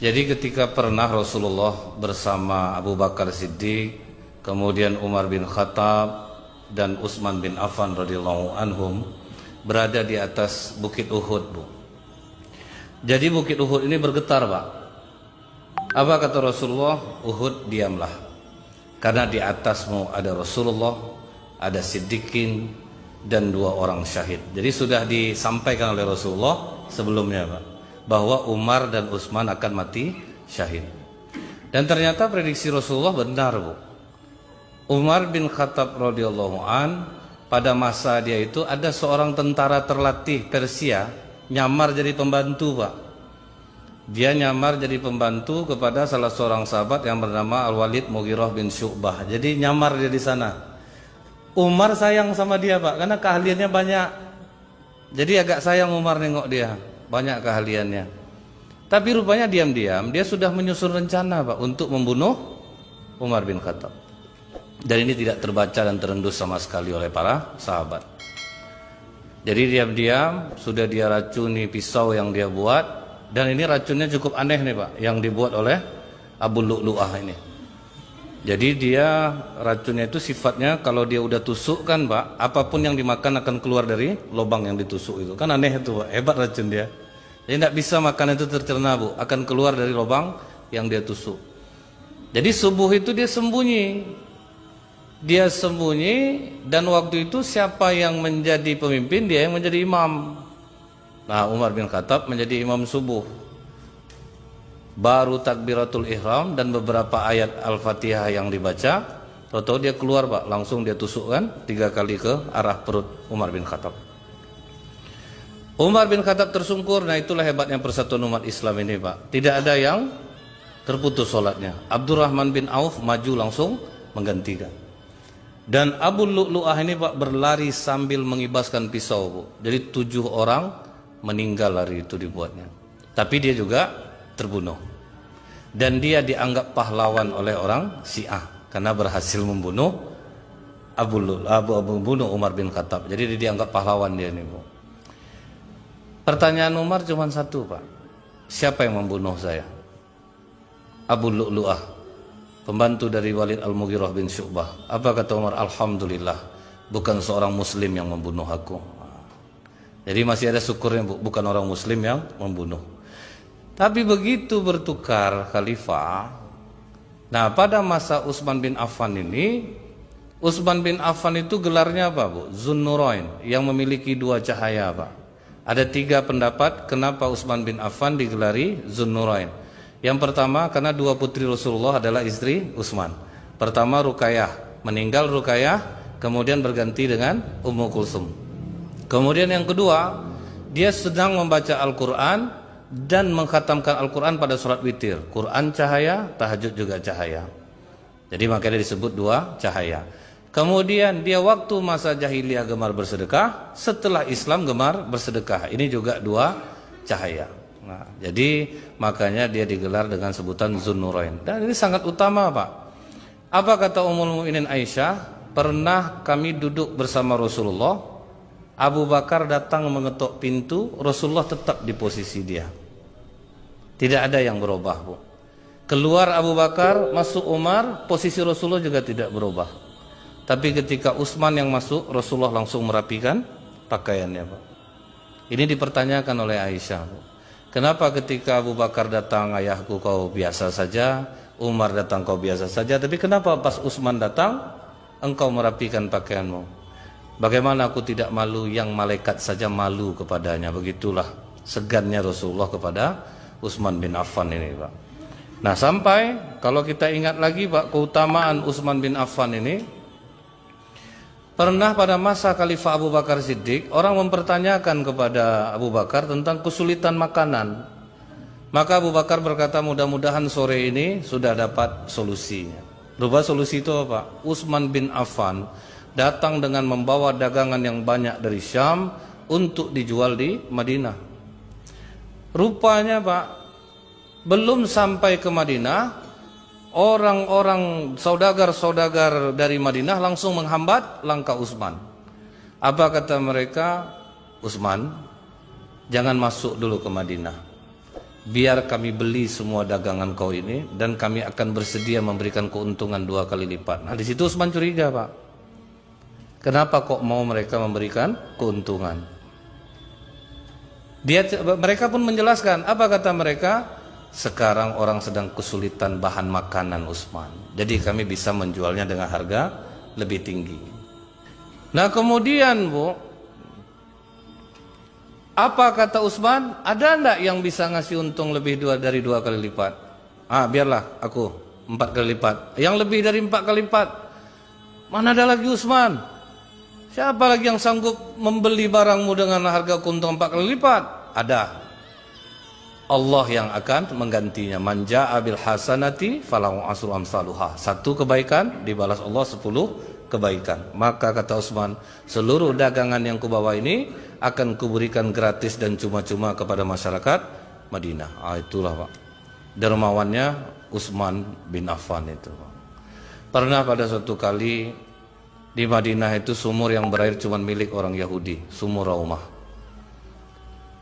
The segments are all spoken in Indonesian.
Jadi ketika pernah Rasulullah bersama Abu Bakar Siddiq, kemudian Umar bin Khattab dan Utsman bin Affan radhiyallahu anhum berada di atas Bukit Uhud, Bu. Jadi Bukit Uhud ini bergetar, Pak. Apa kata Rasulullah? Uhud, diamlah. Karena di atasmu ada Rasulullah, ada Siddiqin dan 2 orang syahid. Jadi sudah disampaikan oleh Rasulullah sebelumnya, Pak, bahwa Umar dan Utsman akan mati syahid. Dan ternyata prediksi Rasulullah benar, Bu. Umar bin Khattab radhiyallahu an, pada masa dia itu ada seorang tentara terlatih Persia nyamar jadi pembantu, Pak. Dia nyamar jadi pembantu kepada salah seorang sahabat yang bernama Al-Walid Mughirah bin Syu'bah. Jadi nyamar dia di sana. Umar sayang sama dia, Pak, karena keahliannya banyak. Jadi agak sayang Umar nengok dia, banyak keahliannya. Tapi rupanya diam-diam dia sudah menyusun rencana, Pak, untuk membunuh Umar bin Khattab. Dan ini tidak terbaca dan terendus sama sekali oleh para sahabat. Jadi diam-diam sudah dia racuni pisau yang dia buat. Dan ini racunnya cukup aneh nih, Pak, yang dibuat oleh Abu Lu'lu'ah ini. Jadi dia racunnya itu sifatnya kalau dia udah tusuk kan, Pak, apapun yang dimakan akan keluar dari lubang yang ditusuk itu. Kan aneh itu, Pak, hebat racun dia. Jadi tidak bisa makan itu tercerna, Bu, akan keluar dari lubang yang dia tusuk. Jadi subuh itu dia sembunyi. Dia sembunyi, dan waktu itu siapa yang menjadi pemimpin, dia yang menjadi imam. Nah, Umar bin Khattab menjadi imam subuh. Baru takbiratul ihram dan beberapa ayat Al-Fatihah yang dibaca, tahu-tahu dia keluar, Pak, langsung dia tusukkan 3 kali ke arah perut Umar bin Khattab. Umar bin Khattab tersungkur. Nah, itulah hebatnya persatuan umat Islam ini, Pak. Tidak ada yang terputus sholatnya. Abdurrahman bin Auf maju langsung menggantikan. Dan Abu Lu'lu'ah ini, Pak, berlari sambil mengibaskan pisau, Bu. Jadi 7 orang meninggal lari itu dibuatnya. Tapi dia juga terbunuh. Dan dia dianggap pahlawan oleh orang Syiah karena berhasil membunuh membunuh Umar bin Khattab. Jadi dia dianggap pahlawan dia ini, Bu. Pertanyaan Umar cuma satu, Pak. Siapa yang membunuh saya? Abu Lu'lu'ah, pembantu dari Walid Al-Mughirah bin Syu'bah. Apa kata Umar? Alhamdulillah, bukan seorang muslim yang membunuh aku. Jadi masih ada syukurnya, Bu, bukan orang muslim yang membunuh. Tapi begitu bertukar khalifah, nah pada masa Utsman bin Affan ini, Utsman bin Affan itu gelarnya apa, Bu? Zunnurain, yang memiliki 2 cahaya, Pak. Ada 3 pendapat kenapa Utsman bin Affan digelari Zunnurain. Yang pertama, karena 2 putri Rasulullah adalah istri Utsman. Pertama Ruqayyah, meninggal Ruqayyah, kemudian berganti dengan Ummu Kulsum. Kemudian yang kedua, dia sedang membaca Al-Quran dan mengkhatamkan Al-Quran pada sholat witir. Quran cahaya, tahajud juga cahaya. Jadi makanya disebut 2 cahaya. Kemudian dia waktu masa jahiliyah gemar bersedekah, setelah Islam gemar bersedekah. Ini juga 2 cahaya. Nah, jadi makanya dia digelar dengan sebutan Zunnurain. Dan ini sangat utama, Pak. Apa kata Ummul Mukminin Aisyah? Pernah kami duduk bersama Rasulullah, Abu Bakar datang mengetuk pintu, Rasulullah tetap di posisi dia. Tidak ada yang berubah, Bu. Keluar Abu Bakar, masuk Umar, posisi Rasulullah juga tidak berubah. Tapi ketika Utsman yang masuk, Rasulullah langsung merapikan pakaiannya, Pak. Ini dipertanyakan oleh Aisyah, Bu. Kenapa ketika Abu Bakar datang, ayahku kau biasa saja, Umar datang kau biasa saja, tapi kenapa pas Utsman datang, engkau merapikan pakaianmu? Bagaimana aku tidak malu, yang malaikat saja malu kepadanya. Begitulah segannya Rasulullah kepada Utsman bin Affan ini, Pak. Nah, sampai kalau kita ingat lagi, Pak, keutamaan Utsman bin Affan ini, pernah pada masa Khalifah Abu Bakar Siddiq, orang mempertanyakan kepada Abu Bakar tentang kesulitan makanan. Maka Abu Bakar berkata, mudah-mudahan sore ini sudah dapat solusinya. Berubah solusi itu apa? Utsman bin Affan datang dengan membawa dagangan yang banyak dari Syam untuk dijual di Madinah. Rupanya, Pak, belum sampai ke Madinah, orang-orang saudagar-saudagar dari Madinah langsung menghambat langkah Utsman. Apa kata mereka? Utsman, jangan masuk dulu ke Madinah. biar kami beli semua dagangan kau ini dan kami akan bersedia memberikan keuntungan 2 kali lipat. Nah di situ Utsman curiga, Pak. Kenapa kok mau mereka memberikan keuntungan? Mereka pun menjelaskan, apa kata mereka? Sekarang orang sedang kesulitan bahan makanan Utsman. Jadi kami bisa menjualnya dengan harga lebih tinggi. Nah kemudian Bu, apa kata Utsman? Ada enggak yang bisa ngasih untung lebih dari 2 kali lipat? Biarlah aku 4 kali lipat. Yang lebih dari 4 kali lipat. Mana ada lagi Utsman? Siapa lagi yang sanggup membeli barangmu dengan harga keuntungan 4 kali lipat? Ada. Allah yang akan menggantinya. Man jaa bil hasanati falahu asru amsaluha. 1 kebaikan dibalas Allah 10 kebaikan. Maka kata Utsman, seluruh dagangan yang kubawa ini akan kuberikan gratis dan cuma-cuma kepada masyarakat Madinah. Itulah Pak, dermawannya Utsman bin Affan itu. Pernah pada suatu kali di Madinah itu sumur yang berair cuma milik orang Yahudi, sumur Raumah.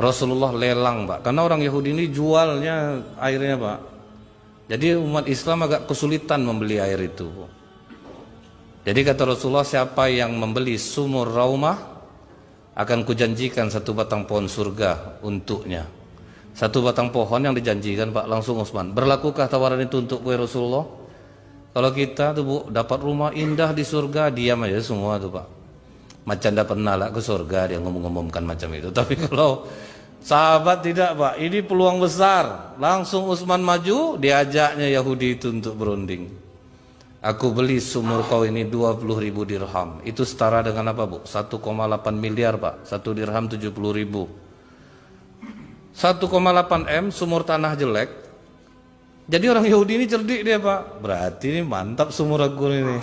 Rasulullah lelang Pak, karena orang Yahudi ini jualnya airnya Pak. Jadi umat Islam agak kesulitan membeli air itu. Jadi kata Rasulullah, siapa yang membeli sumur Raumah akan kujanjikan 1 batang pohon surga untuknya. 1 batang pohon yang dijanjikan Pak, langsung Utsman. Berlakukah tawaran itu untuk Rasulullah? Kalau kita tuh Bu dapat rumah indah di surga, diam aja semua tuh Pak. Macam dah pernah lah ke surga dia ngomong-ngomongkan macam itu. Tapi kalau sahabat tidak Pak, ini peluang besar. Langsung Utsman maju, diajaknya Yahudi itu untuk berunding. Aku beli sumur kau ini 20.000 dirham. Itu setara dengan apa Bu? 1,8 miliar Pak. 1 dirham 70.000. 1,8 M sumur tanah jelek. Jadi orang Yahudi ini cerdik dia Pak. Berarti ini mantap sumur aku ini.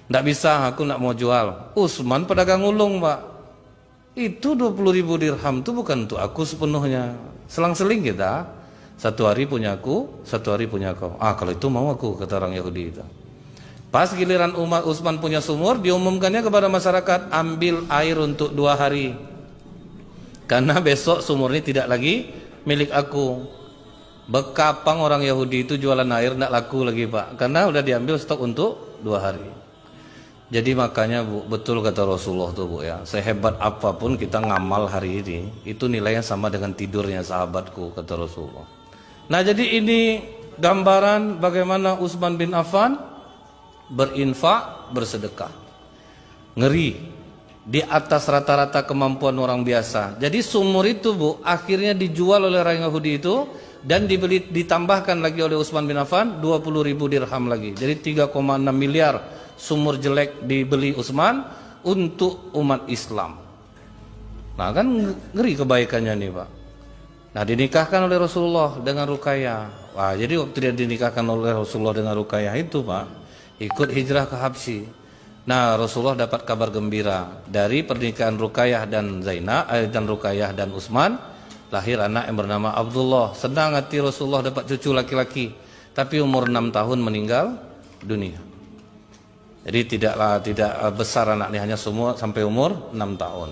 Nggak bisa, aku nggak mau jual. Utsman pedagang ulung Pak. Itu 20.000 dirham itu bukan untuk aku sepenuhnya. Selang-seling kita. 1 hari punya aku, 1 hari punya kau. Kalau itu mau aku, kata orang Yahudi itu. Pas giliran Utsman punya sumur, diumumkannya kepada masyarakat, ambil air untuk 2 hari. Karena besok sumur ini tidak lagi milik aku. Bekapang orang Yahudi itu jualan air tidak laku lagi Pak. Karena udah diambil stok untuk 2 hari. Jadi makanya Bu, betul kata Rasulullah tuh Bu ya. Sehebat apapun kita ngamal hari ini, itu nilainya sama dengan tidurnya sahabatku, kata Rasulullah. Nah jadi ini gambaran bagaimana Utsman bin Affan berinfak, bersedekah. Ngeri, di atas rata-rata kemampuan orang biasa. Jadi sumur itu Bu akhirnya dijual oleh orang Yahudi itu dan ditambahkan lagi oleh Utsman bin Affan 20.000 dirham lagi. Jadi 3,6 miliar sumur jelek dibeli Utsman untuk umat Islam. Nah kan ngeri kebaikannya nih Pak. Nah dinikahkan oleh Rasulullah dengan Ruqayyah. Wah jadi waktu dia dinikahkan oleh Rasulullah dengan Ruqayyah itu Pak, ikut hijrah ke Habsyi. Nah Rasulullah dapat kabar gembira dari pernikahan Ruqayyah dan Zainab dan Ruqayyah dan Utsman, lahir anak yang bernama Abdullah. Senang hati Rasulullah dapat cucu laki-laki, tapi umur 6 tahun meninggal dunia. Jadi tidak besar anaknya, hanya semua sampai umur 6 tahun.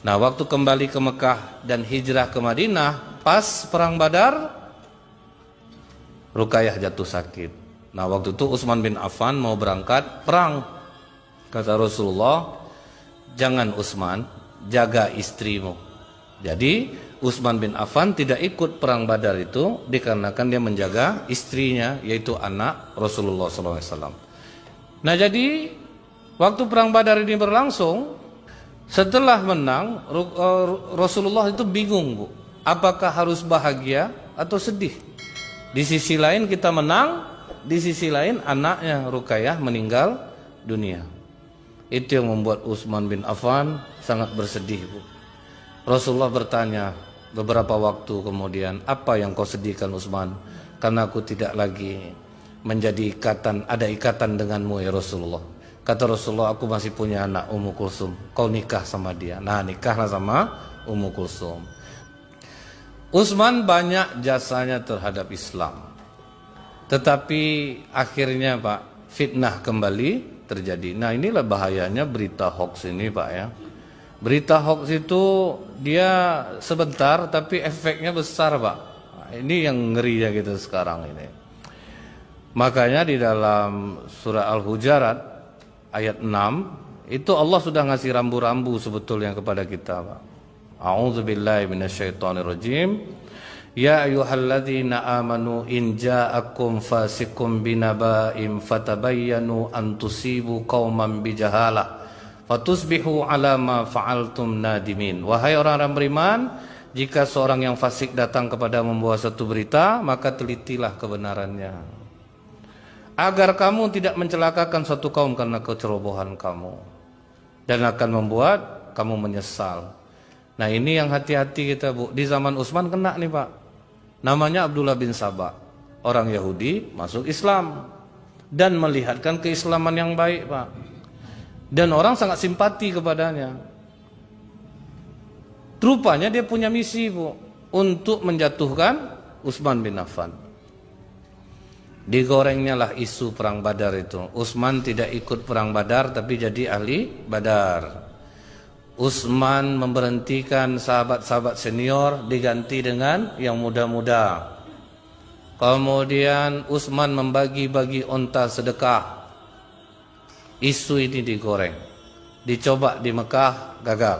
Nah waktu kembali ke Mekah dan hijrah ke Madinah, pas perang Badar, Ruqayyah jatuh sakit. Nah waktu itu Utsman bin Affan mau berangkat perang. Kata Rasulullah, jangan Utsman, jaga istrimu. Jadi Utsman bin Affan tidak ikut perang Badar itu dikarenakan dia menjaga istrinya, yaitu anak Rasulullah SAW. Nah jadi waktu perang Badar ini berlangsung, setelah menang Rasulullah itu bingung Bu, apakah harus bahagia atau sedih? Di sisi lain kita menang, di sisi lain anaknya Ruqayyah meninggal dunia. Itu yang membuat Utsman bin Affan sangat bersedih Bu. Rasulullah bertanya beberapa waktu kemudian, apa yang kau sedihkan Utsman? Karena aku tidak lagi menjadi ada ikatan denganmu ya Rasulullah. Kata Rasulullah, aku masih punya anak Ummu Kulsum, kau nikah sama dia. Nah nikahlah sama Ummu Kulsum. Utsman banyak jasanya terhadap Islam, tetapi akhirnya Pak, fitnah kembali terjadi. Nah inilah bahayanya berita hoax ini Pak ya. Berita hoax itu dia sebentar tapi efeknya besar, Pak. Ini yang ngeri ya gitu sekarang ini. Makanya di dalam surah Al-Hujurat ayat 6 itu Allah sudah ngasih rambu-rambu sebetulnya kepada kita, Pak. A'udzubillahi minasyaitonirrajim. Ya ayyuhalladzina amanu in ja'akum fasiqun binaba'in fatabayyanu an tusibu qauman bijahalah fatusbihu ala ma fa'altum nadimin. Wahai orang-orang beriman, jika seorang yang fasik datang kepada membawa satu berita, maka telitilah kebenarannya, agar kamu tidak mencelakakan suatu kaum karena kecerobohan kamu dan akan membuat kamu menyesal. Nah, ini yang hati-hati kita, Bu. Di zaman Utsman kena nih, Pak. Namanya Abdullah bin Sabah, orang Yahudi masuk Islam dan melihatkan keislaman yang baik, Pak. Dan orang sangat simpati kepadanya. Rupanya dia punya misi, Bu, untuk menjatuhkan Utsman bin Affan. Digorengnya lah isu perang Badar itu. Utsman tidak ikut perang Badar tapi jadi ahli Badar. Utsman memberhentikan sahabat-sahabat senior diganti dengan yang muda-muda. Kemudian Utsman membagi-bagi unta sedekah. Isu ini digoreng. Dicoba di Mekah, gagal.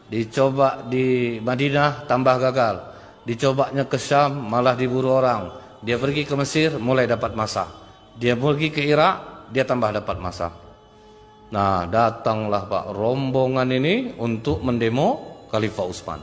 Dicoba di Madinah, tambah gagal. Dicobanya ke Syam, malah diburu orang. Dia pergi ke Mesir, mulai dapat masa. Dia pergi ke Irak, dia tambah dapat masa. Nah, datanglah, Pak, rombongan ini untuk mendemo Khalifah Utsman.